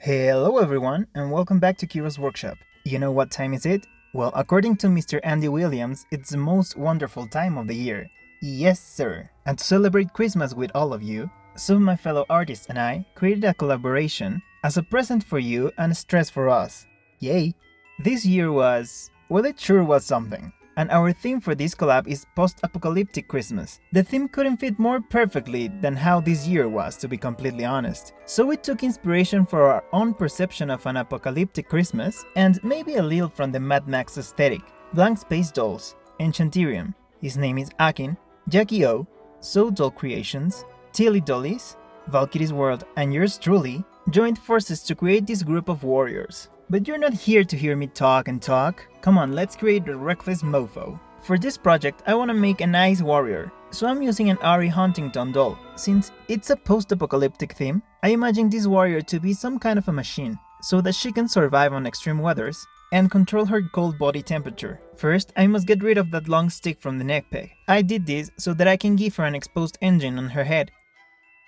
Hello everyone, and welcome back to Kira's Workshop. You know what time is it? Well, according to Mr. Andy Williams, it's the most wonderful time of the year. Yes, sir. And to celebrate Christmas with all of you, some of my fellow artists and I created a collaboration as a present for you and a stress for us. Yay! This year was... well, it sure was something. And our theme for this collab is post-apocalyptic Christmas. The theme couldn't fit more perfectly than how this year was, to be completely honest. So we took inspiration for our own perception of an apocalyptic Christmas, and maybe a little from the Mad Max aesthetic. BlankSpace Dolls, Enchanterium, Hisnameisakin, JackyOhhh, SoDollCreations, Telle y Dollies, Valkitty's World, and yours truly joined forces to create this group of warriors. But you're not here to hear me talk and talk. Come on, let's create a reckless mofo. For this project, I want to make a nice warrior, so I'm using an Ari Hauntington Doll. Since it's a post-apocalyptic theme, I imagine this warrior to be some kind of a machine, so that she can survive on extreme weathers and control her cold body temperature. First, I must get rid of that long stick from the neck peg. I did this so that I can give her an exposed engine on her head.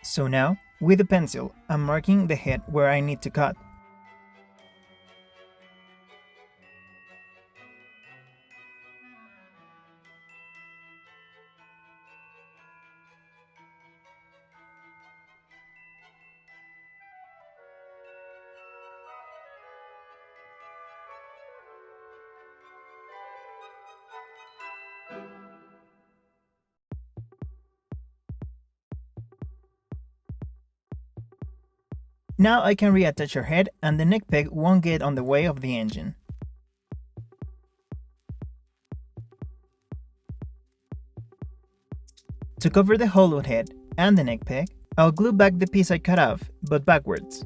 So now, with a pencil, I'm marking the head where I need to cut. Now I can reattach her head and the neck peg won't get on the way of the engine. To cover the hollowed head and the neck peg, I'll glue back the piece I cut off, but backwards.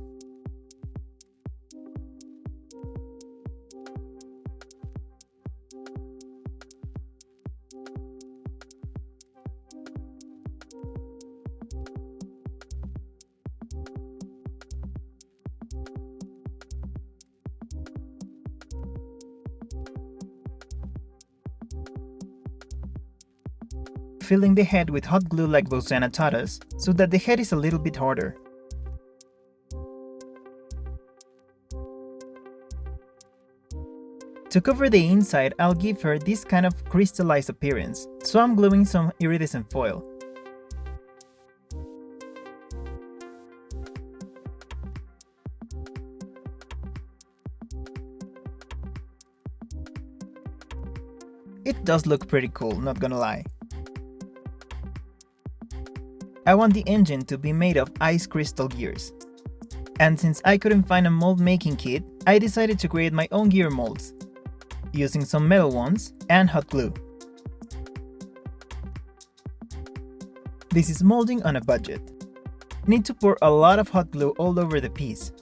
Filling the head with hot glue like Bosana taught us, so that the head is a little bit harder. To cover the inside, I'll give her this kind of crystallized appearance, so I'm gluing some iridescent foil. It does look pretty cool, not gonna lie. I want the engine to be made of ice crystal gears. And since I couldn't find a mold making kit, I decided to create my own gear molds, using some metal ones and hot glue. This is molding on a budget. Need to pour a lot of hot glue all over the piece.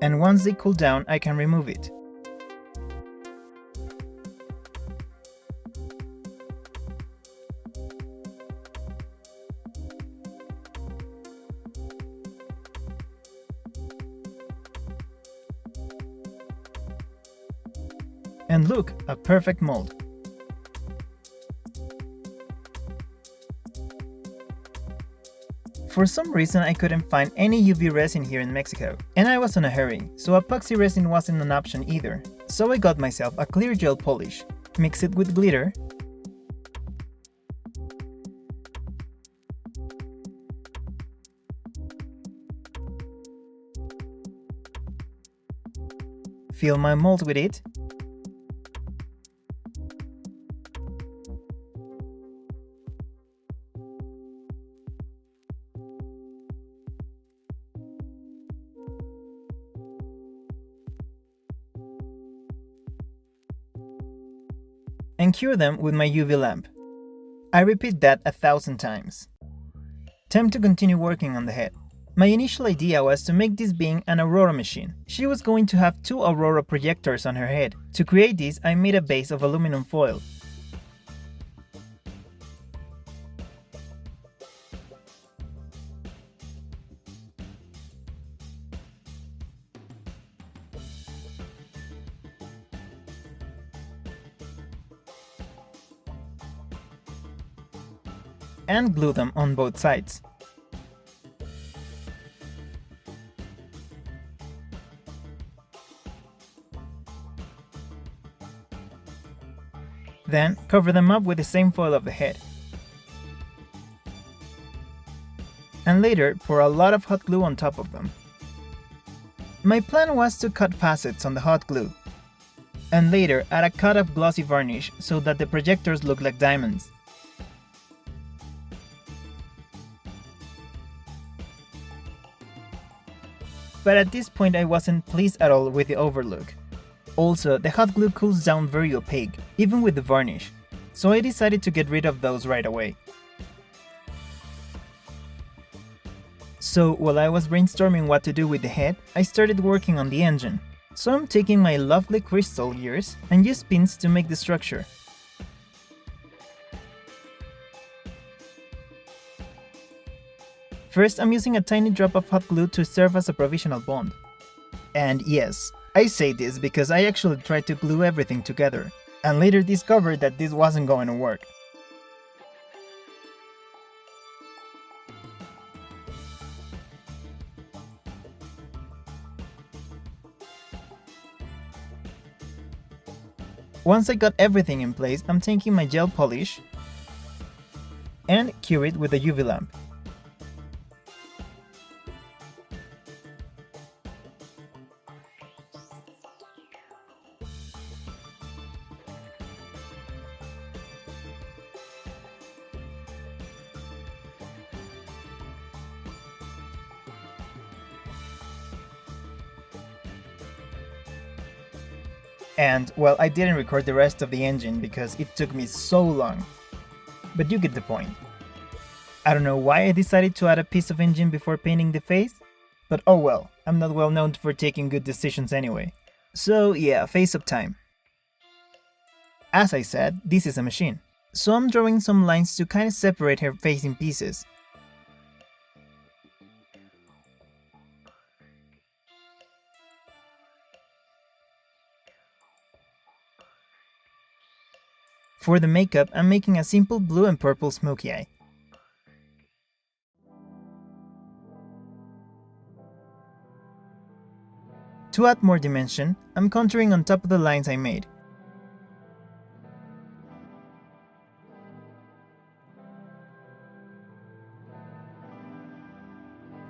And once they cool down, I can remove it. And look, a perfect mold. For some reason I couldn't find any UV resin here in Mexico, and I was in a hurry, so epoxy resin wasn't an option either. So I got myself a clear gel polish, mix it with glitter, fill my mold with it, and cure them with my UV lamp. I repeat that 1,000 times. Time to continue working on the head. My initial idea was to make this being an Aurora machine. She was going to have 2 Aurora projectors on her head. To create this, I made a base of aluminum foil. and glue them on both sides. Then cover them up with the same foil of the head. And later pour a lot of hot glue on top of them. My plan was to cut facets on the hot glue, and later add a cut of glossy varnish so that the projectors look like diamonds. But at this point I wasn't pleased at all with the overlook. Also, the hot glue cools down very opaque, even with the varnish, so I decided to get rid of those right away. So while I was brainstorming what to do with the head, I started working on the engine. So I'm taking my lovely crystal gears and use pins to make the structure. First, I'm using a tiny drop of hot glue to serve as a provisional bond. And yes, I say this because I actually tried to glue everything together, and later discovered that this wasn't going to work. Once I got everything in place, I'm taking my gel polish and cure it with a UV lamp. And, well, I didn't record the rest of the engine because it took me so long. But you get the point. I don't know why I decided to add a piece of engine before painting the face, but oh well, I'm not well known for taking good decisions anyway. So yeah, face-up time. As I said, this is a machine, so I'm drawing some lines to kind of separate her face in pieces. For the makeup, I'm making a simple blue and purple smoky eye. To add more dimension, I'm contouring on top of the lines I made.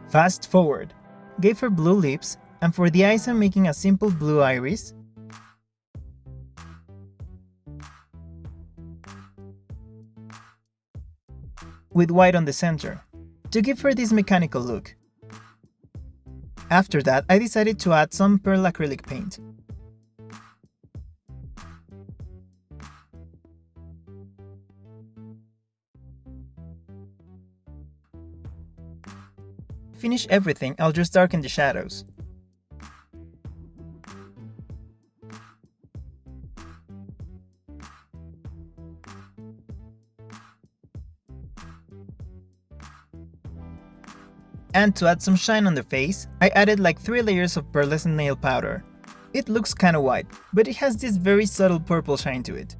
Fast forward. Gave her blue lips, and for the eyes I'm making a simple blue iris, with white on the center, to give her this mechanical look. After that, I decided to add some pearl acrylic paint. Finish everything, I'll just darken the shadows. And to add some shine on the face, I added like 3 layers of pearlescent nail powder. It looks kinda white, but it has this very subtle purple shine to it.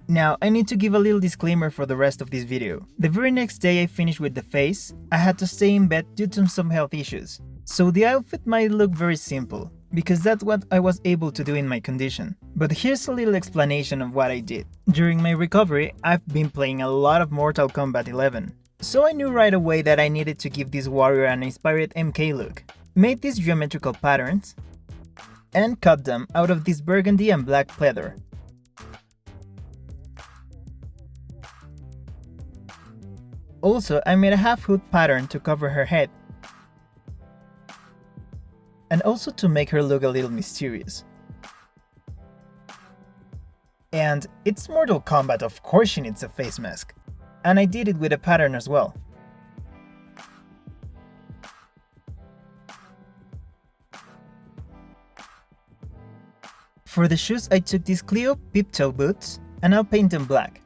Now, I need to give a little disclaimer for the rest of this video. The very next day I finished with the face, I had to stay in bed due to some health issues. So the outfit might look very simple, because that's what I was able to do in my condition. But here's a little explanation of what I did. During my recovery, I've been playing a lot of Mortal Kombat 11. So I knew right away that I needed to give this warrior an inspired MK look. Made these geometrical patterns, and cut them out of this burgundy and black pleather. Also, I made a half hood pattern to cover her head, and also to make her look a little mysterious. And it's Mortal Kombat, of course she needs a face mask, and I did it with a pattern as well. For the shoes, I took these Cleo peep-toe boots, and I'll paint them black.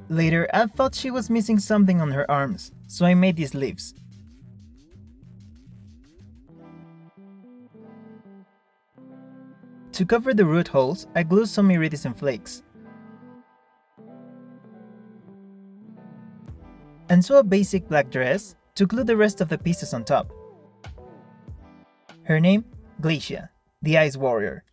Later, I thought she was missing something on her arms, so I made these leaves. To cover the root holes, I glued some iridescent flakes. And sew a basic black dress to glue the rest of the pieces on top. Her name? Glacia, the Ice Warrior.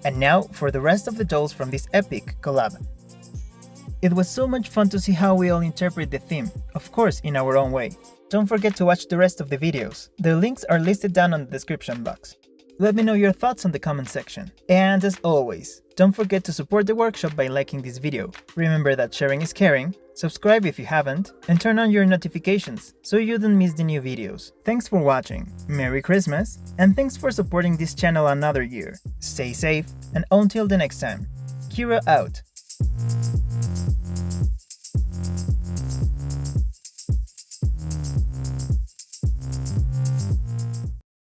And now for the rest of the dolls from this epic collab. It was so much fun to see how we all interpret the theme, of course in our own way. Don't forget to watch the rest of the videos. The links are listed down on the description box. Let me know your thoughts on the comment section. And as always, don't forget to support the workshop by liking this video. Remember that sharing is caring, subscribe if you haven't, and turn on your notifications so you don't miss the new videos. Thanks for watching, Merry Christmas, and thanks for supporting this channel another year. Stay safe, and until the next time, Kira out.